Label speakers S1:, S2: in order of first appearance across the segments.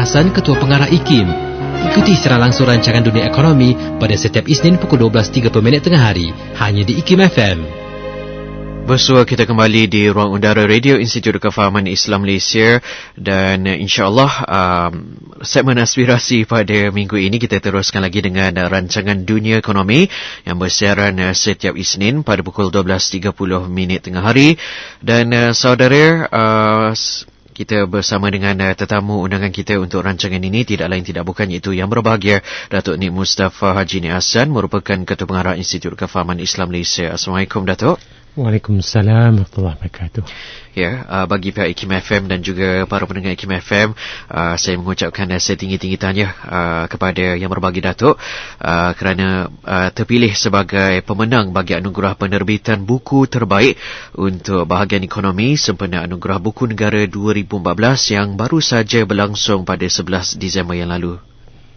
S1: Hassan, Ketua Pengarah IKIM. Ikuti secara langsung rancangan Dunia Ekonomi pada setiap Isnin pukul 12.30 tengah hari, hanya di IKIM FM.
S2: Bersua kita kembali di ruang udara Radio Institut Kefahaman Islam Malaysia, dan insyaAllah segmen aspirasi pada minggu ini kita teruskan lagi dengan rancangan Dunia Ekonomi yang bersiaran setiap Isnin pada pukul 12.30 tengah hari. Dan saudara, kita bersama dengan tetamu undangan kita untuk rancangan ini tidak lain tidak bukan iaitu Yang Berbahagia Datuk Nik Mustafa Haji Nik Hassan, merupakan Ketua Pengarah Institut Kefahaman Islam Malaysia. Assalamualaikum Datuk.
S3: Waalaikumsalam warahmatullahi wabarakatuh.
S2: Ya, bagi pihak IKIM FM dan juga para pendengar IKIM FM, saya mengucapkan setinggi-tinggi tahniah kepada Yang Berbahagia Datuk kerana terpilih sebagai pemenang bagi anugerah penerbitan buku terbaik untuk bahagian ekonomi sempena Anugerah Buku Negara 2014 yang baru saja berlangsung pada 11 Disember yang lalu.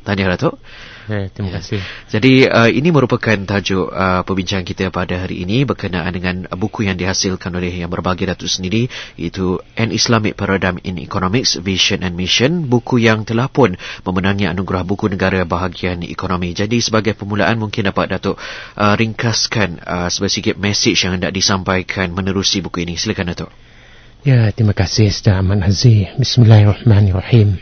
S2: Tahniah Datuk.
S3: Terima kasih.
S2: Jadi ini merupakan tajuk perbincangan kita pada hari ini berkenaan dengan buku yang dihasilkan oleh Yang Berbahagia Datuk sendiri, iaitu An Islamic Paradigm in Economics, Vision and Mission, buku yang telah pun memenangi anugerah buku negara bahagian ekonomi. Jadi sebagai permulaan mungkin dapat Datuk ringkaskan sedikit mesej yang hendak disampaikan menerusi buku ini. Silakan Datuk.
S3: Ya, terima kasih Ustaz Ahmad Aziz. Bismillahirrahmanirrahim.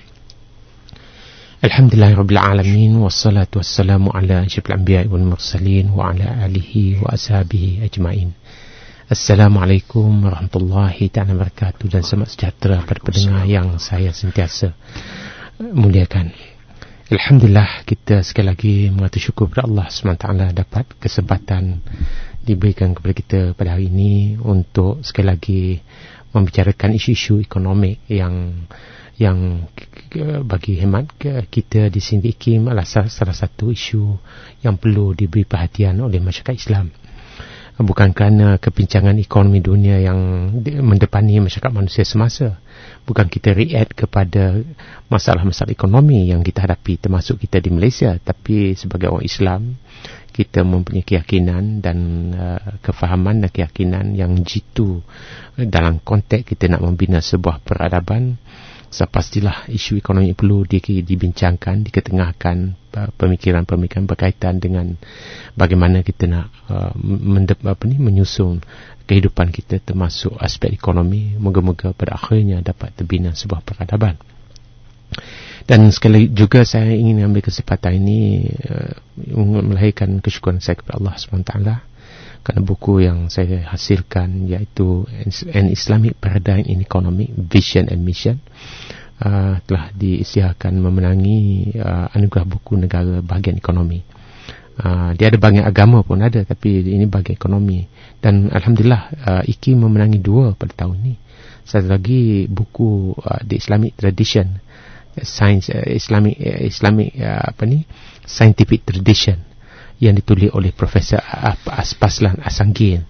S3: Alhamdulillahirrabbilalamin. Wassalatu wassalamu ala asyrafil anbiya'i wal mursalin wa ala alihi wa ashabihi ajma'in. Assalamualaikum warahmatullahi ta'ala wabarakatuh, dan selamat sejahtera pada pendengar yang saya sentiasa muliakan. Alhamdulillah, kita sekali lagi mengatur syukur kepada Allah SWT dapat kesempatan diberikan kepada kita pada hari ini untuk sekali lagi membicarakan isu-isu ekonomi yang bagi hemat kita di sini IKIM adalah salah satu isu yang perlu diberi perhatian oleh masyarakat Islam. Bukan kerana kepincangan ekonomi dunia yang mendepani masyarakat manusia semasa. Bukan kita react kepada masalah-masalah ekonomi yang kita hadapi termasuk kita di Malaysia, tapi sebagai orang Islam kita mempunyai keyakinan dan kefahaman dan keyakinan yang jitu dalam konteks kita nak membina sebuah peradaban. Pastilah isu ekonomi perlu dibincangkan, diketengahkan pemikiran-pemikiran berkaitan dengan bagaimana kita nak menyusun kehidupan kita termasuk aspek ekonomi. Moga-moga pada akhirnya dapat terbina sebuah peradaban. Dan sekali juga saya ingin ambil kesempatan ini melahirkan kesyukuran saya kepada Allah SWT kerana buku yang saya hasilkan, iaitu An Islamic Paradigm in Economic, Vision and Mission, telah diisytiharkan memenangi anugerah buku negara bahagian ekonomi. Dia ada bahagian agama pun ada, tapi ini bahagian ekonomi. Dan Alhamdulillah IKIM memenangi 2 pada tahun ini. Satu lagi buku The Islamic Tradition, Scientific Tradition, yang ditulis oleh Profesor Aspaslan Asangin.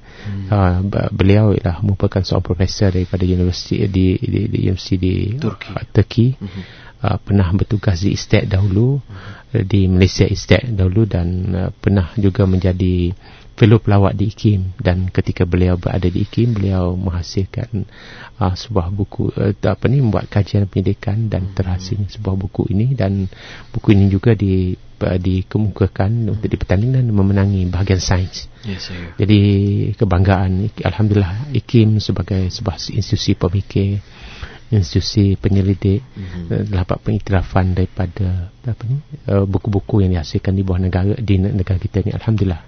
S3: Beliau ialah merupakan seorang profesor daripada universiti di Turki. Pernah bertugas di ISTEC dahulu, di Malaysia ISTEC dahulu, dan pernah juga menjadi fellow pelawat di IKIM. Dan ketika beliau berada di IKIM, beliau menghasilkan sebuah buku, membuat kajian pendidikan dan terhasilnya sebuah buku ini. Dan buku ini juga dikemukakan untuk dipertandingkan dan memenangi bahagian sains.
S2: Yes,
S3: jadi kebanggaan Alhamdulillah IKIM sebagai sebuah institusi pemikir, institusi penyelidik, dapat pengiktirafan daripada buku-buku yang dihasilkan di bawah negara kita ni. Alhamdulillah.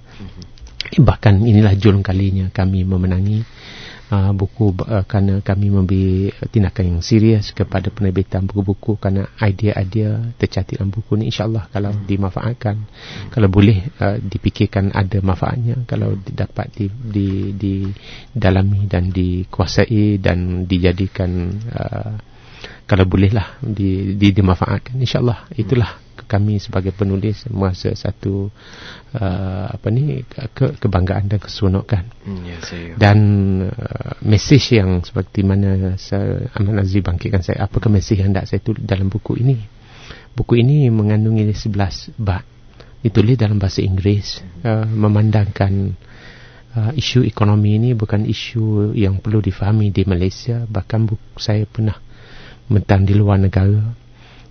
S3: Bahkan inilah julung kalinya kami memenangi buku kerana kami memberi tindakan yang serius kepada penerbitan buku-buku, kerana idea-idea tercantik dalam buku ni insyaAllah kalau dimanfaatkan, kalau boleh dipikirkan ada manfaatnya, kalau dapat didalami dan dikuasai dan dijadikan kalau bolehlah dimanfaatkan, insyaAllah. Itulah kami sebagai penulis merasa satu kebanggaan dan keseronokan. Dan mesej yang seperti mana Ahmad Nazri bangkitkan saya, apakah mesej yang hendak saya tulis dalam buku ini. Buku ini mengandungi 11 bab, ditulis dalam bahasa Inggeris, memandangkan isu ekonomi ini bukan isu yang perlu difahami di Malaysia, bahkan saya pernah mentang di luar negara.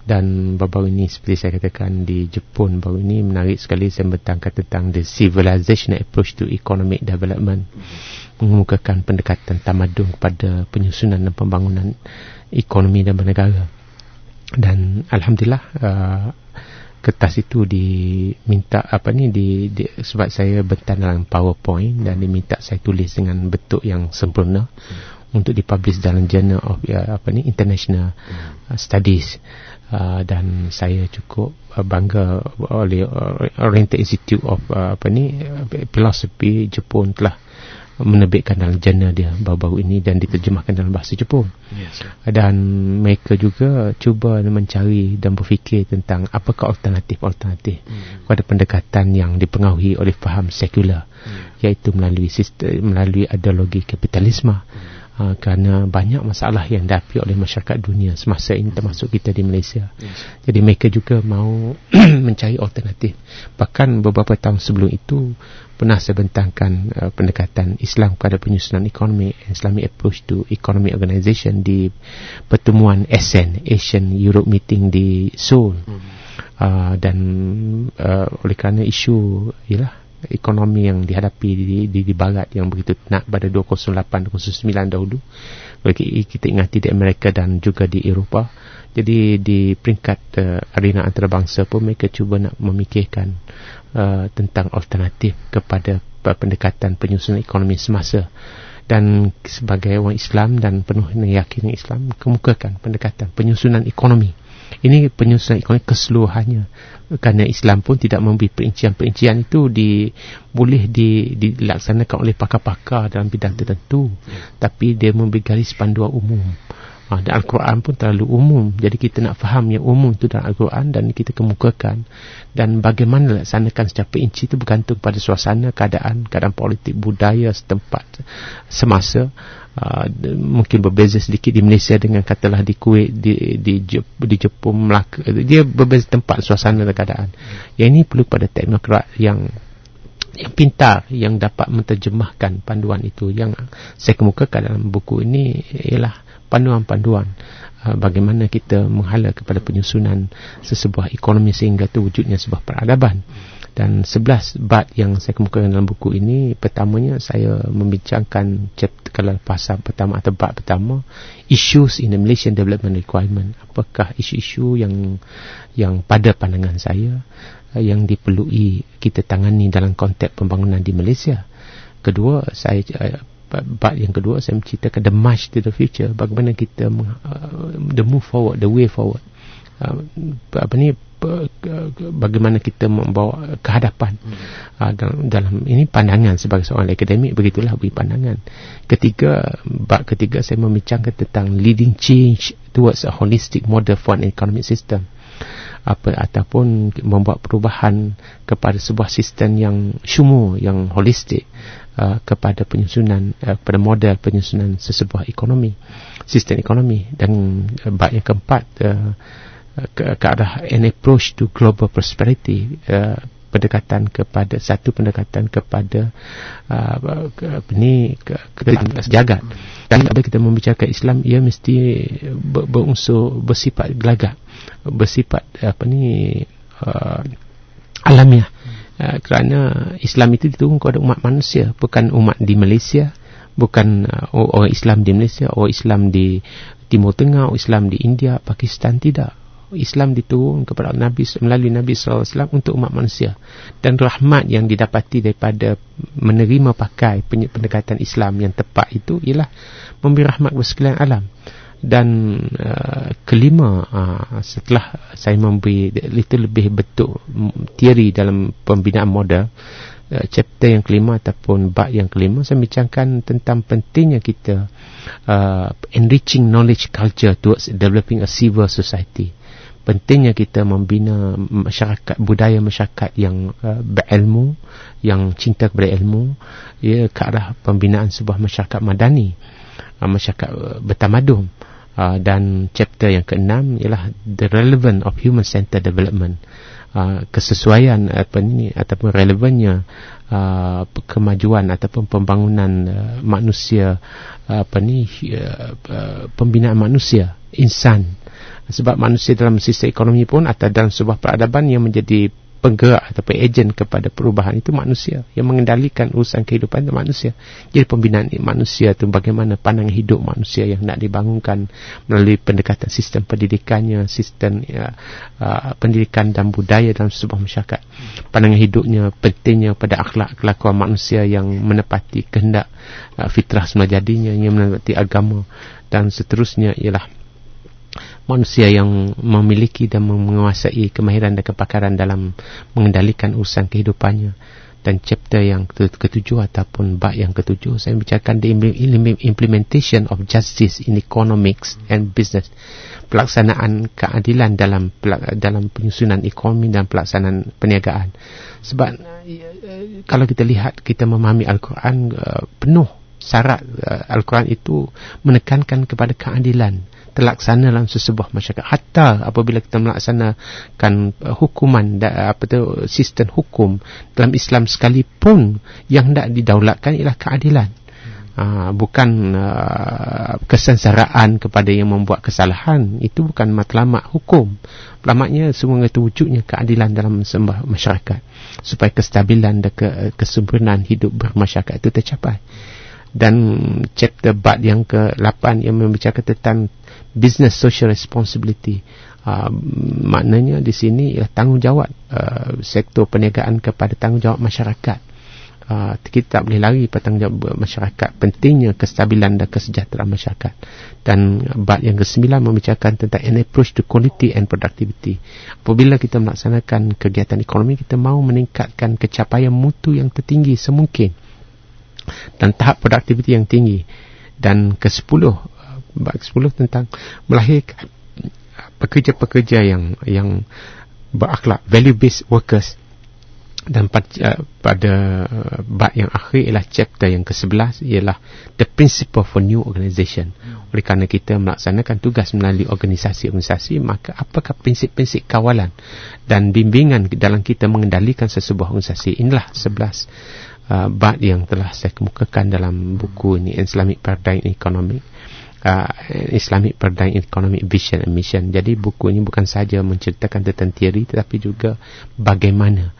S3: Dan baru ini seperti saya katakan di Jepun baru ini menarik sekali saya membentangkan tentang the civilizational approach to economic development, mengemukakan pendekatan tamadun kepada penyusunan dan pembangunan ekonomi dan bernegara. Dan alhamdulillah kertas itu diminta sebab saya bentang dalam PowerPoint dan diminta saya tulis dengan bentuk yang sempurna untuk dipublish dalam Journal of International Studies. Dan saya cukup bangga oleh Oriental Institute of Philosophy Jepun telah menerbitkan dalam jurnal dia baru-baru ini dan diterjemahkan dalam bahasa Jepun. Yes, dan mereka juga cuba mencari dan berfikir tentang apakah alternatif pada pendekatan yang dipengaruhi oleh faham sekular, iaitu melalui ideologi kapitalisme. Kerana banyak masalah yang dihadapi oleh masyarakat dunia semasa ini, termasuk kita di Malaysia. Jadi mereka juga mahu mencari alternatif. Bahkan beberapa tahun sebelum itu pernah saya bentangkan pendekatan Islam pada penyusunan ekonomi, Islamic Approach to Economic Organisation, di pertemuan ASEAN, Asian Europe Meeting di Seoul. Dan oleh kerana isu ialah ekonomi yang dihadapi di barat yang begitu tenak pada 2008-2009 dahulu, kita ingati di Amerika dan juga di Eropah. Jadi di peringkat arena antarabangsa pun mereka cuba nak memikirkan tentang alternatif kepada pendekatan penyusunan ekonomi semasa. Dan sebagai orang Islam dan penuh keyakinan Islam, kemukakan pendekatan penyusunan ekonomi. Ini penyusunan ekonomi keseluruhannya, kerana Islam pun tidak memberi perincian-perincian itu boleh dilaksanakan oleh pakar-pakar dalam bidang tertentu, tapi dia memberi garis panduan umum. Dan Al-Quran pun terlalu umum, jadi kita nak faham yang umum itu dalam Al-Quran dan kita kemukakan. Dan bagaimana laksanakan secara perinci itu bergantung pada suasana, keadaan politik, budaya setempat semasa. Mungkin berbeza sedikit di Malaysia dengan katalah di Kuwait, di Jepun, Melaka. Dia berbeza tempat, suasana dan keadaan. Yang ini perlu pada teknokrat yang pintar, yang dapat menterjemahkan panduan itu. Yang saya kemukakan dalam buku ini ialah panduan-panduan bagaimana kita menghala kepada penyusunan sesebuah ekonomi sehingga terwujudnya sebuah peradaban. Dan 11 bab yang saya kemukakan dalam buku ini, pertamanya saya membincangkan chapter, kalau pasal pertama atau bab pertama, issues in the Malaysian development requirement. Apakah isu-isu yang pada pandangan saya yang diperlui kita tangani dalam konteks pembangunan di Malaysia. Kedua, bab yang kedua saya menceritakan the march to the future, bagaimana kita the move forward, the way forward, bagaimana kita membawa ke hadapan. Dalam ini pandangan sebagai seorang akademik, begitulah beri pandangan. Bab ketiga saya membincangkan tentang leading change towards a holistic model for an economic system, ataupun membuat perubahan kepada sebuah sistem yang syumur, yang holistik, kepada penyusunan, pada model penyusunan sesebuah ekonomi, sistem ekonomi. Dan bab yang keempat, ke arah an approach to global prosperity, pendekatan kepada jagat. Dan bila kita membicarakan Islam, ia mesti berunsur bersifat gelagat, bersifat alamiah. Kerana Islam itu diturunkan kepada umat manusia, bukan umat di Malaysia, bukan orang Islam di Malaysia, orang Islam di Timur Tengah, orang Islam di India, Pakistan. Tidak. Islam diturun kepada Nabi melalui Nabi SAW untuk umat manusia. Dan rahmat yang didapati daripada menerima pakai pendekatan Islam yang tepat itu ialah memberi rahmat kepada sekalian alam. Dan kelima, setelah saya memberi lebih bentuk teori dalam pembinaan model, chapter yang kelima ataupun bab yang kelima, saya bincangkan tentang pentingnya kita enriching knowledge culture towards developing a civil society. Pentingnya kita membina masyarakat, budaya masyarakat yang berilmu, yang cinta kepada ilmu, ke arah pembinaan sebuah masyarakat madani, masyarakat bertamadun. Dan chapter yang keenam ialah the relevance of human-centered development, kesesuaian ataupun relevannya kemajuan ataupun pembangunan manusia, pembinaan manusia, insan, Sebab manusia dalam sistem ekonomi pun atau dalam sebuah peradaban yang menjadi penggerak ataupun ejen kepada perubahan itu manusia. Yang mengendalikan urusan kehidupan itu manusia. Jadi pembinaan manusia itu bagaimana pandangan hidup manusia yang nak dibangunkan melalui pendekatan sistem pendidikannya, sistem pendidikan dan budaya dalam sebuah masyarakat. Pandangan hidupnya, pentingnya pada akhlak kelakuan manusia yang menepati kehendak fitrah semula jadinya, yang menepati agama dan seterusnya ialah manusia yang memiliki dan menguasai kemahiran dan kepakaran dalam mengendalikan urusan kehidupannya. Dan chapter yang ketujuh ataupun bab yang ketujuh, saya bicarakan the implementation of justice in economics and business. Pelaksanaan keadilan dalam penyusunan ekonomi dan pelaksanaan perniagaan. Sebab kalau kita lihat, kita memahami Al-Quran penuh syarat Al-Quran itu menekankan kepada keadilan terlaksana dalam sesebuah masyarakat. Hatta apabila kita melaksanakan hukuman sistem hukum dalam Islam sekalipun, yang hendak didaulatkan ialah keadilan. Bukan kesengsaraan kepada yang membuat kesalahan. Itu bukan matlamat hukum. Matlamatnya semua itu wujudnya keadilan dalam sebuah masyarakat, supaya kestabilan dan kesempurnaan hidup bermasyarakat itu tercapai. Dan chapter bab yang ke-8 yang membicarakan tentang business social responsibility. Maknanya di sini ialah tanggungjawab sektor perniagaan kepada tanggungjawab masyarakat. Kita tak boleh lari pada tanggungjawab masyarakat. Pentingnya kestabilan dan kesejahteraan masyarakat. Dan bab yang ke-9 membicarakan tentang an approach to quality and productivity. Apabila kita melaksanakan kegiatan ekonomi, kita mahu meningkatkan kecapaian mutu yang tertinggi semungkin dan tahap produktiviti yang tinggi. Dan ke-10, bab ke-10 tentang melahirkan pekerja-pekerja yang berakhlak, value based workers. Dan pada bab yang akhir ialah chapter yang ke-11, ialah the principle for new organisation. Oleh kerana kita melaksanakan tugas melalui organisasi-organisasi, maka apakah prinsip-prinsip kawalan dan bimbingan dalam kita mengendalikan sesebuah organisasi. Inilah 11 bab yang telah saya kemukakan dalam buku ini, Islamic Paradigm Economic, Islamic Paradigm Economic Vision and Mission. Jadi buku ini bukan sahaja menceritakan tentang teori, tetapi juga bagaimana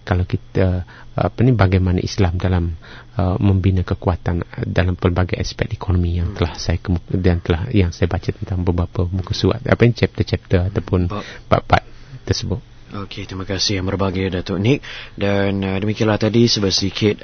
S3: kalau kita bagaimana Islam dalam membina kekuatan dalam pelbagai aspek ekonomi yang telah yang saya baca tentang beberapa muka surat, chapter-chapter ataupun bab-bab tersebut.
S2: Okey, terima kasih yang berbahagia Datuk Nick. Dan demikianlah tadi sedikit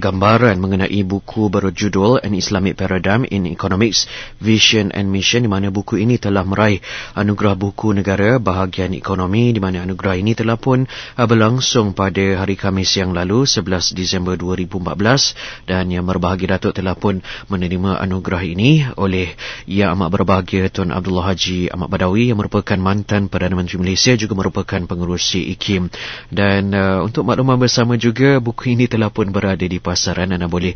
S2: gambaran mengenai buku berjudul An Islamic Paradigm in Economics, Vision and Mission, di mana buku ini telah meraih anugerah buku negara bahagian ekonomi, di mana anugerah ini telah pun berlangsung pada hari Khamis yang lalu, 11 Disember 2014, dan yang berbahagia Datuk telah pun menerima anugerah ini oleh Yang Amat Berbahagia Tun Abdullah Haji Ahmad Badawi, yang merupakan mantan Perdana Menteri Malaysia, juga merupakan pengurusi IKIM. Dan untuk makluman bersama juga, buku ini telah pun berada di pasaran. Anda boleh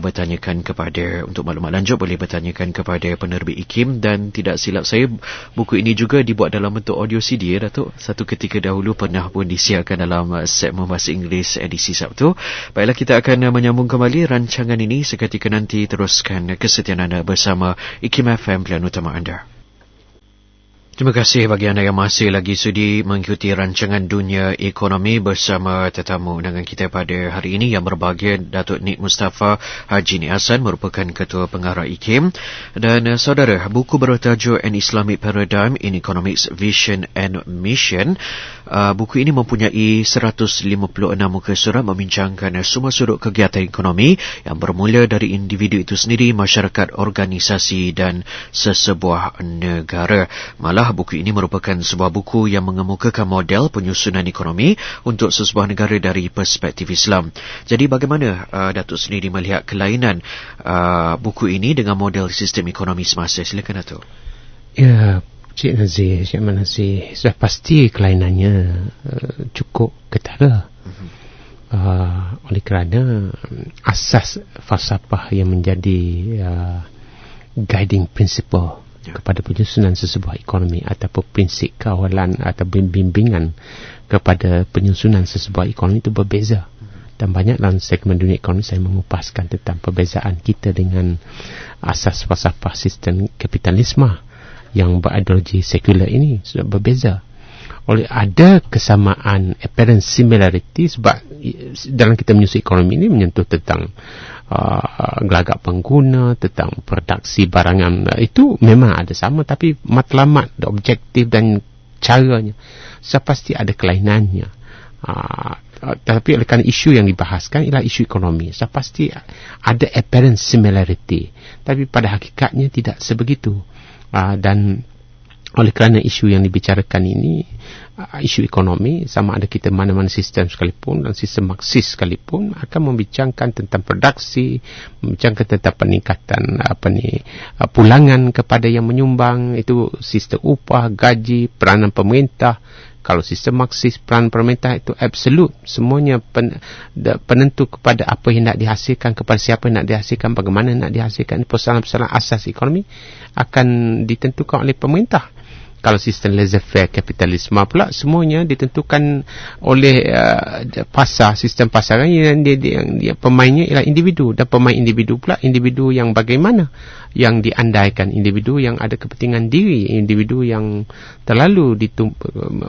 S2: bertanyakan kepada, untuk maklumat lanjut boleh bertanyakan kepada penerbit IKIM. Dan tidak silap saya, buku ini juga dibuat dalam bentuk audio CD, Datuk. Satu ketika dahulu pernah pun disiarkan dalam segmen bahasa Inggeris edisi Sabtu. Baiklah, kita akan menyambung kembali rancangan ini seketika nanti. Teruskan kesetiaan anda bersama IKIM FM, pilihan utama anda. Terima kasih bagi anda yang masih lagi sudi mengikuti rancangan Dunia Ekonomi bersama tetamu undangan kita pada hari ini yang berbahagia Datuk Nik Mustafa Haji Nik Hassan, merupakan Ketua Pengarah IKIM. Dan saudara, buku bertajuk An Islamic Paradigm in Economics, Vision and Mission. Buku ini mempunyai 156 muka surat membincangkan semua sudut kegiatan ekonomi yang bermula dari individu itu sendiri, masyarakat, organisasi dan sesebuah negara. Malah buku ini merupakan sebuah buku yang mengemukakan model penyusunan ekonomi untuk sesebuah negara dari perspektif Islam. Jadi bagaimana Datuk sendiri melihat kelainan buku ini dengan model sistem ekonomi semasa? Silakan Datuk.
S3: Ya, Cik Nazir, sudah pasti kelainannya cukup ketara. Oleh kerana asas falsafah yang menjadi guiding principle kepada penyusunan sesebuah ekonomi ataupun prinsip kawalan atau bimbingan kepada penyusunan sesebuah ekonomi itu berbeza. Dan banyak dalam segmen Dunia Ekonomi saya mengupaskan tentang perbezaan kita dengan asas falsafah sistem kapitalisme yang berideologi sekular ini sudah berbeza. Oleh ada kesamaan, apparent similarity, sebab dalam kita menyusui ekonomi ini menyentuh tentang gelagak pengguna, tentang produksi barangan, itu memang ada sama, tapi matlamat, objektif dan caranya pasti ada kelainannya. Tapi oleh kerana isu yang dibahaskan ialah isu ekonomi, pasti ada apparent similarity, tapi pada hakikatnya tidak sebegitu. Dan oleh kerana isu yang dibicarakan ini isu ekonomi, sama ada kita mana-mana sistem sekalipun, dan sistem Marxis sekalipun akan membincangkan tentang produksi, membincangkan tentang peningkatan pulangan kepada yang menyumbang, itu sistem upah, gaji, peranan pemerintah. Kalau sistem Marxis, peran pemerintah itu absolut, semuanya penentu kepada apa yang nak dihasilkan, kepada siapa yang nak dihasilkan, bagaimana nak dihasilkan. Persoalan-persoalan asas ekonomi akan ditentukan oleh pemerintah. Kalau sistem laissez-faire kapitalisme pula, semuanya ditentukan oleh pasar, sistem pasaran yang dia pemainnya ialah individu, dan pemain individu pula individu yang bagaimana, yang diandaikan, individu yang ada kepentingan diri, individu yang terlalu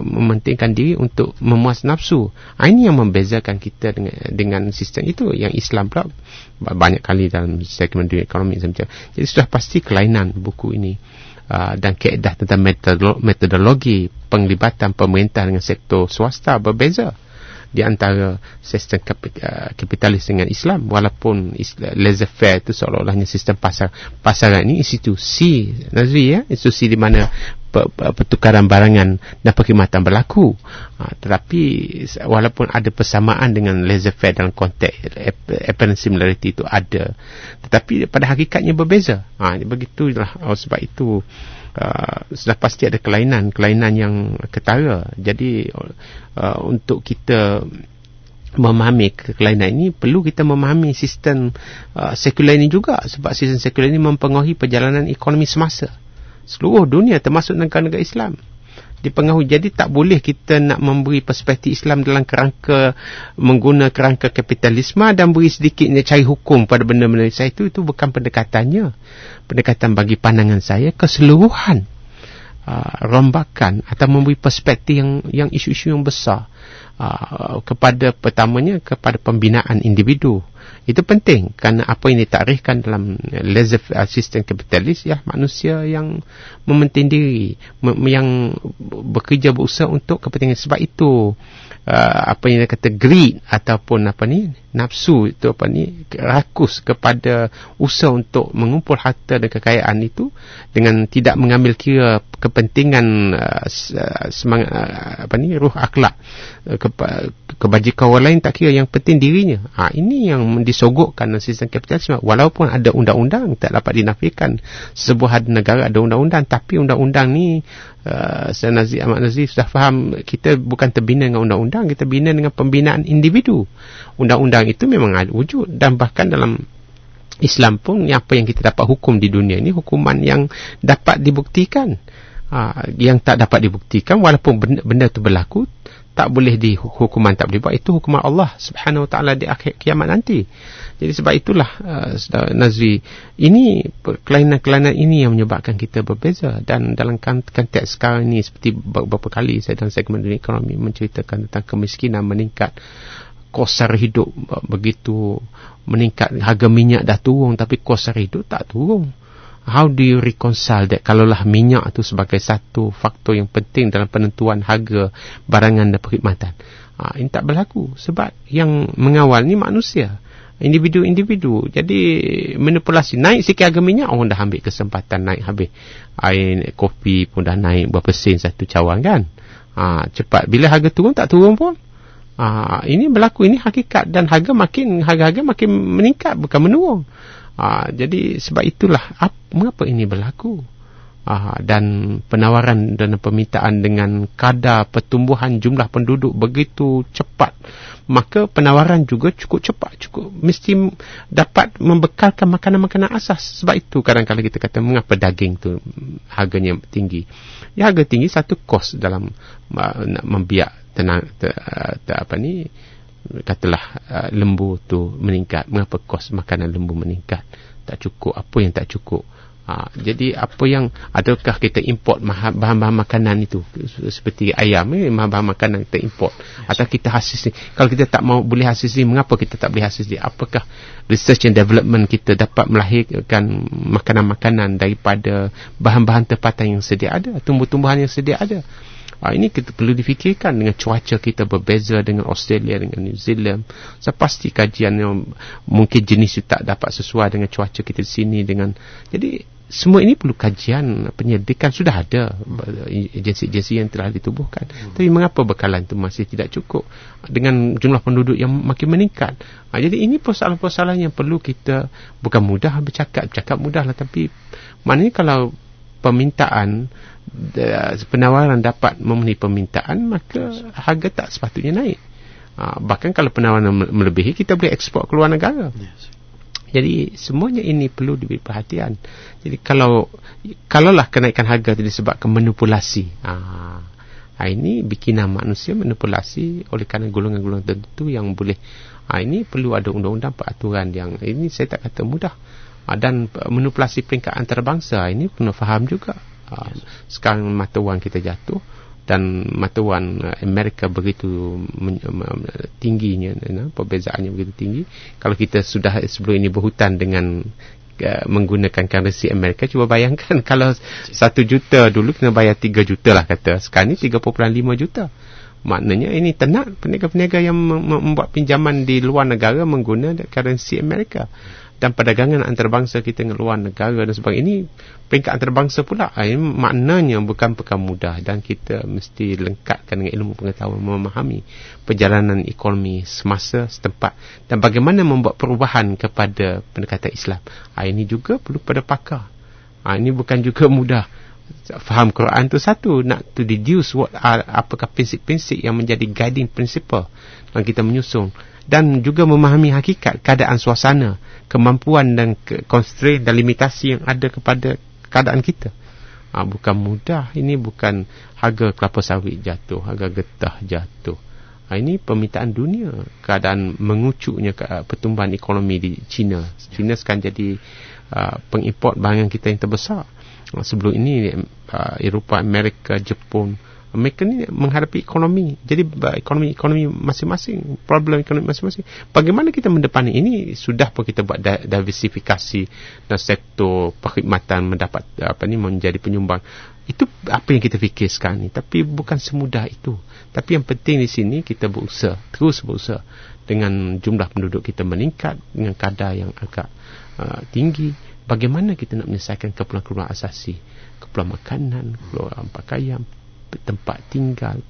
S3: mementingkan diri untuk memuas nafsu. Ini yang membezakan kita dengan sistem itu. Yang Islam pula banyak kali dalam segmen dunia ekonomi macam. Jadi sudah pasti kelainan buku ini. Dan kaedah tentang metodologi penglibatan pemerintah dengan sektor swasta berbeza di antara sistem kapitalis dengan Islam. Walaupun laissez-faire itu seolah-olahnya sistem pasaran ini institusi Nazri, institusi di mana pertukaran barangan dan perkhidmatan berlaku. Tetapi walaupun ada persamaan dengan laissez-faire dalam konteks apparent similarity itu ada, tetapi pada hakikatnya berbeza. Begitulah. Sebab itu sudah pasti ada kelainan yang ketara. Jadi untuk kita memahami kelainan ini, perlu kita memahami sistem sekular ini juga, sebab sistem sekular ini mempengaruhi perjalanan ekonomi semasa seluruh dunia, termasuk negara-negara Islam dipengaruhi. Jadi tak boleh kita nak memberi perspektif Islam dalam kerangka menggunakan kerangka kapitalisme dan beri sedikit cari hukum pada benda-benda saya. Itu bukan pendekatannya. Pendekatan bagi pandangan saya keseluruhan rombakan atau memberi perspektif yang isu-isu yang besar kepada pertamanya kepada pembinaan individu. Itu penting, kerana apa yang ditarikkan dalam laissez-faire sistem kapitalis ya manusia yang mementing diri, yang bekerja berusaha untuk kepentingan. Sebab itu apa yang dia kata greed ataupun nafsu itu rakus kepada usaha untuk mengumpul harta dan kekayaan itu dengan tidak mengambil kira kepentingan semangat ruh akhlak, kebajikan orang lain, tak kira, yang penting dirinya. Ini yang disogokkan dalam sistem kapitalisme. Walaupun ada undang-undang, tak dapat dinafikan sebuah negara ada undang-undang, tapi undang-undang ni Nazir Ahmad Nazir sudah faham, kita bukan terbina dengan undang-undang, kita bina dengan pembinaan individu. Undang-undang itu memang ada wujud, dan bahkan dalam Islam pun apa yang kita dapat hukum di dunia ini hukuman yang dapat dibuktikan. Yang tak dapat dibuktikan, walaupun benda itu berlaku, tak boleh hukuman tak boleh buat, itu hukuman Allah Subhanahu Wa Taala di akhir kiamat nanti. Jadi sebab itulah Nazri, ini kelainan-kelainan ini yang menyebabkan kita berbeza. Dan dalam konteks sekarang ini, seperti beberapa kali saya dalam segmen dunia ekonomi menceritakan tentang kemiskinan meningkat, kos sara hidup begitu meningkat, harga minyak dah turun tapi kos sara hidup tak turun. How do you reconcile that? Kalaulah minyak itu sebagai satu faktor yang penting dalam penentuan harga barangan dan perkhidmatan, ini tak berlaku. Sebab yang mengawal ni manusia, individu-individu. Jadi manipulasi, naik sikit harga minyak, orang dah ambil kesempatan naik habis. Air kopi pun dah naik berapa sen satu cawan kan. Cepat. Bila harga turun, tak turun pun. Ini berlaku, ini hakikat. Dan harga makin meningkat, bukan menurun. Jadi sebab itulah mengapa ini berlaku. Dan penawaran dan permintaan dengan kadar pertumbuhan jumlah penduduk begitu cepat, maka penawaran juga cukup cepat, mesti dapat membekalkan makanan-makanan asas. Sebab itu kadang-kadang kita kata mengapa daging tu harganya tinggi. Ya, harga tinggi satu kos dalam nak membiak katalah lembu tu meningkat. Mengapa kos makanan lembu meningkat? Tak cukup. Apa yang tak cukup? Jadi apa yang, adakah kita import bahan-bahan makanan itu seperti ayam, bahan-bahan makanan kita import, atau kita hasil sendiri? Kalau kita tak mau boleh hasil sendiri, mengapa kita tak boleh hasil sendiri? Apakah research and development kita dapat melahirkan makanan-makanan daripada bahan-bahan tempatan yang sedia ada, tumbuh-tumbuhan yang sedia ada? Ini kita perlu difikirkan. Dengan cuaca kita berbeza dengan Australia, dengan New Zealand. Saya pasti kajian yang mungkin jenis itu tak dapat sesuai dengan cuaca kita di sini. Jadi semua ini perlu kajian, penyelidikan. Sudah ada agensi-agensi yang telah ditubuhkan. Tapi mengapa bekalan itu masih tidak cukup dengan jumlah penduduk yang makin meningkat? Jadi ini persoalan-persoalan yang perlu kita, bukan mudah bercakap mudahlah, tapi maknanya kalau permintaan, penawaran dapat memenuhi permintaan, maka harga tak sepatutnya naik. Bahkan kalau penawaran melebihi, kita boleh ekspor ke luar negara. Jadi semuanya ini perlu diberi perhatian. Jadi kalaulah kenaikan harga itu disebabkan manipulasi, ini bikinan manusia manipulasi oleh kerana golongan-golongan tertentu yang boleh, ini perlu ada undang-undang peraturan yang ini saya tak kata mudah. Dan manipulasi peringkat antarabangsa ini kena faham juga. Sekarang mata wang kita jatuh dan mata wang Amerika begitu tingginya, perbezaannya begitu tinggi. Kalau kita sudah sebelum ini berhutang dengan menggunakan currency Amerika, cuba bayangkan kalau 1 juta dulu kena bayar 3 juta lah kata, sekarang ni 3.5 juta. Maknanya ini tenat peniaga-peniaga yang membuat pinjaman di luar negara menggunakan currency Amerika. Dan perdagangan antarabangsa kita dengan luar negara dan sebagainya, ini peringkat antarabangsa pula. Ini maknanya bukan perkara mudah, dan kita mesti lengkapkan dengan ilmu pengetahuan, memahami perjalanan ekonomi semasa setempat dan bagaimana membuat perubahan kepada pendekatan Islam. Ini juga perlu pada pakar. Ini bukan juga mudah. Faham Quran tu satu, nak to deduce apakah prinsip-prinsip yang menjadi guiding principle yang kita menyusun, dan juga memahami hakikat keadaan suasana, kemampuan dan constraint dan limitasi yang ada kepada keadaan kita. Bukan mudah. Ini bukan harga kelapa sawit jatuh, harga getah jatuh. Ini permintaan dunia, keadaan mengucuknya pertumbuhan ekonomi di China. China sekarang jadi pengimport barangan kita yang terbesar. Sebelum ini Eropah, Amerika, Jepun, mereka ni menghadapi ekonomi. Jadi ekonomi masing-masing, problem ekonomi masing-masing. Bagaimana kita mendepani ini? Sudah pun kita buat diversifikasi dan sektor perkhidmatan mendapat menjadi penyumbang. Itu apa yang kita fikir sekarang ni. Tapi bukan semudah itu. Tapi yang penting di sini kita berusaha, terus berusaha. Dengan jumlah penduduk kita meningkat dengan kadar yang agak tinggi, bagaimana kita nak menyelesaikan keperluan-keperluan asasi, keperluan makanan, keperluan pakaian, tempat tinggal,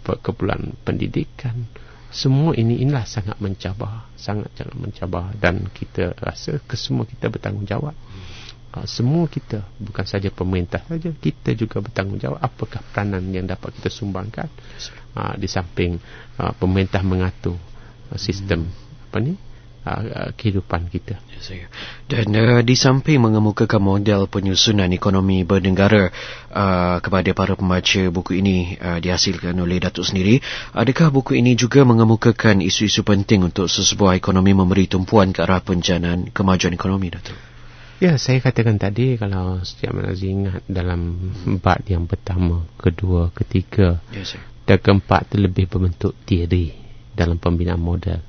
S3: keperluan pendidikan. Semua inilah sangat mencabar, sangat mencabar, dan kita rasa kesemua kita bertanggungjawab. Semua kita, bukan saja pemerintah saja, kita juga bertanggungjawab. Apakah peranan yang dapat kita sumbangkan di samping pemerintah mengatur sistem kehidupan kita.
S2: Dan di samping mengemukakan model penyusunan ekonomi bernegara kepada para pembaca buku ini dihasilkan oleh Datuk sendiri, adakah buku ini juga mengemukakan isu-isu penting untuk sesebuah ekonomi memberi tumpuan ke arah penjanaan kemajuan ekonomi, Datuk?
S3: Ya, saya katakan tadi, kalau setiap manusia ingat dalam bab yang pertama, kedua, ketiga, dan keempat itu lebih berbentuk teori dalam pembinaan model.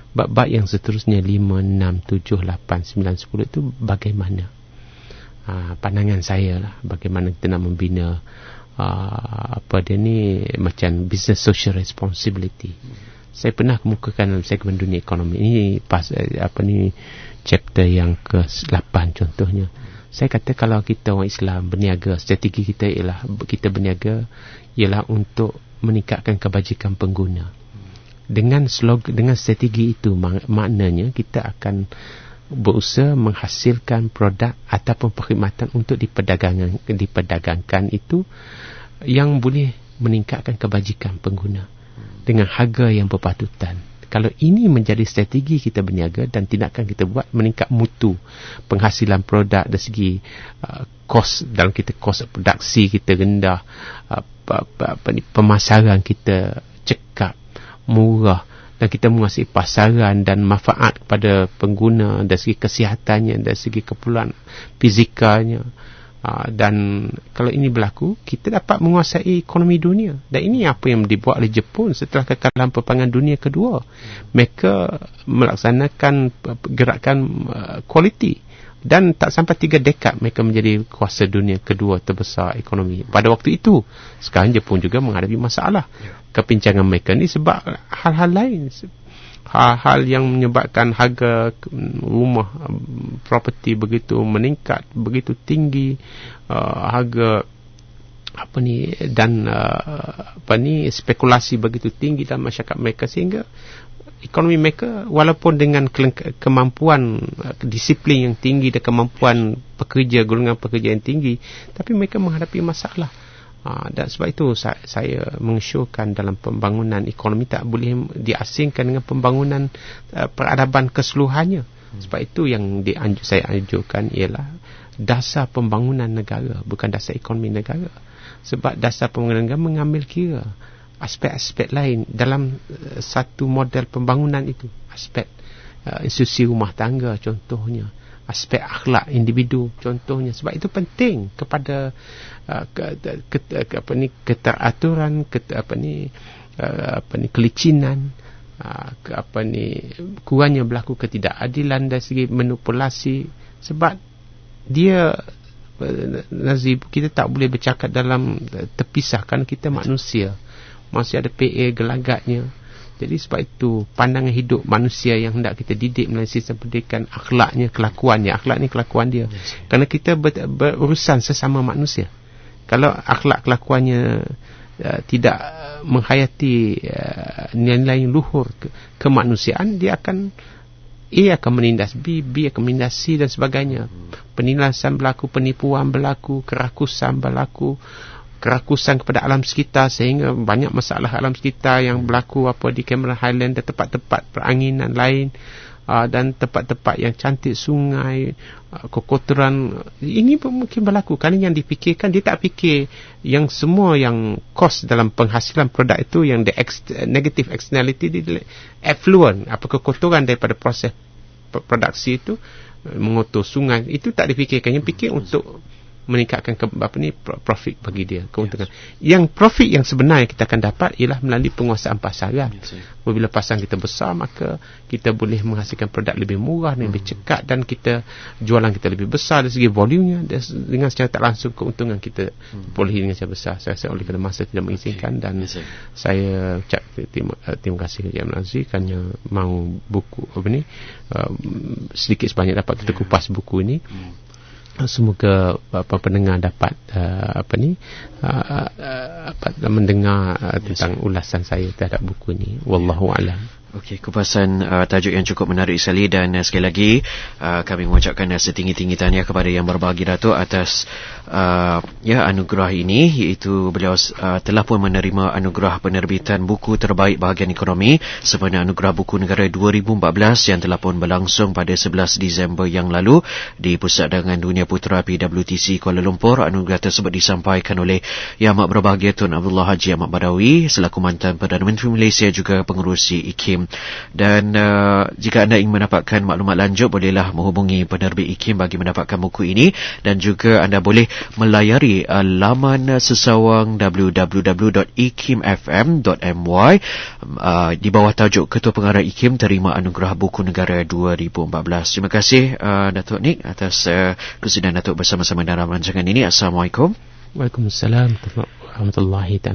S3: Bab-bab yang seterusnya 5, 6, 7, 8, 9, 10 itu bagaimana pandangan saya lah, bagaimana kita nak membina macam business social responsibility. Saya pernah kemukakan dalam segmen dunia ekonomi ini chapter yang ke-8 contohnya. Saya kata kalau kita orang Islam berniaga, strategi kita ialah kita berniaga ialah untuk meningkatkan kebajikan pengguna. Dengan strategi itu, maknanya kita akan berusaha menghasilkan produk ataupun perkhidmatan untuk diperdagangkan itu yang boleh meningkatkan kebajikan pengguna dengan harga yang berpatutan. Kalau ini menjadi strategi kita berniaga dan tindakan kita buat, meningkat mutu penghasilan produk dari segi kos, dalam kita kos produksi kita rendah, pemasaran kita cekap, murah, dan kita menguasai pasaran dan manfaat kepada pengguna dari segi kesihatannya, dari segi keperluan fizikalnya, dan kalau ini berlaku, kita dapat menguasai ekonomi dunia. Dan ini apa yang dibuat oleh Jepun setelah kekalahan Pertempuran Dunia Kedua. Mereka melaksanakan gerakan kualiti, dan tak sampai 3 dekad mereka menjadi kuasa dunia kedua terbesar ekonomi pada waktu itu. Sekarang Jepun juga menghadapi masalah kepincangan mereka ni sebab hal-hal lain, hal-hal yang menyebabkan harga rumah, properti begitu meningkat, begitu tinggi, harga spekulasi begitu tinggi dalam masyarakat mereka, sehingga ekonomi mereka walaupun dengan kemampuan disiplin yang tinggi dan kemampuan golongan pekerja yang tinggi, tapi mereka menghadapi masalah. Dan sebab itu saya mengesyorkan dalam pembangunan ekonomi tak boleh diasingkan dengan pembangunan peradaban keseluruhannya. Sebab itu yang saya anjurkan ialah dasar pembangunan negara, bukan dasar ekonomi negara. Sebab dasar pembangunan negara mengambil kira aspek-aspek lain dalam satu model pembangunan itu. Aspek institusi rumah tangga contohnya, aspek akhlak individu contohnya. Sebab itu penting kepada keteraturan, kelicinan, kurangnya berlaku ketidakadilan dari segi manipulasi. Sebab dia Nazib, kita tak boleh bercakap dalam terpisah, kerana kita manusia ada PA gelagatnya. Jadi sebab itu pandangan hidup manusia yang hendak kita didik melalui sistem pendidikan, akhlaknya, kelakuannya. Akhlak ni kelakuan dia. Kerana kita berurusan sesama manusia. Kalau akhlak kelakuannya tidak menghayati nilai luhur kemanusiaan, dia akan A akan menindas B, B akan menindas C dan sebagainya. Penindasan berlaku, penipuan berlaku, kerakusan berlaku, kerakusan kepada alam sekitar, sehingga banyak masalah alam sekitar yang berlaku di Cameron Highland dan tempat-tempat peranginan lain, dan tempat-tempat yang cantik, sungai, kekotoran. Ini pun mungkin berlaku. Kerana yang dipikirkan, dia tak fikir yang semua yang kos dalam penghasilan produk itu, yang negative externality, effluent, kekotoran daripada proses produksi itu mengotor sungai, itu tak dipikirkan. Yang fikir untuk meningkatkan profit bagi dia, keuntungan. Yang profit yang sebenar yang kita akan dapat ialah melalui penguasaan pasaran. Apabila pasaran kita besar, maka kita boleh menghasilkan produk lebih murah dan lebih cekat, dan jualan kita lebih besar dari segi volumenya, dengan secara tak langsung keuntungan kita boleh dengan secara besar. Saya rasa oleh kerana masa tidak mengizinkan, dan saya ucap terima kasih kepada Nazir kerana mahu buku sedikit sebanyak dapat kita kupas buku ini. Semoga pendengar dapat mendengar tentang ulasan saya terhadap buku ini. Wallahu a'lam.
S2: Okey, kupasan tajuk yang cukup menarik sekali, dan sekali lagi kami mengucapkan setinggi-tinggi tahniah kepada Yang Berbahagi Datuk atas anugerah ini, iaitu beliau telah pun menerima anugerah penerbitan buku terbaik bahagian ekonomi sempena Anugerah Buku Negara 2014 yang telah pun berlangsung pada 11 Disember yang lalu di Pusat Dagangan Dunia Putra PWTC Kuala Lumpur. Anugerah tersebut disampaikan oleh Yang Amat Berbahagia Tun Abdullah Haji Ahmad Badawi selaku mantan Perdana Menteri Malaysia, juga pengerusi IKIM. Dan jika anda ingin mendapatkan maklumat lanjut, bolehlah menghubungi penerbit IKIM bagi mendapatkan buku ini, dan juga anda boleh melayari laman sesawang www.ikimfm.my di bawah tajuk Ketua Pengarah IKIM terima Anugerah Buku Negara 2014. Terima kasih Datuk Nick atas kesudian Datuk bersama-sama dalam rancangan ini. Assalamualaikum.
S3: Waalaikumsalam warahmatullahi wabarakatuh.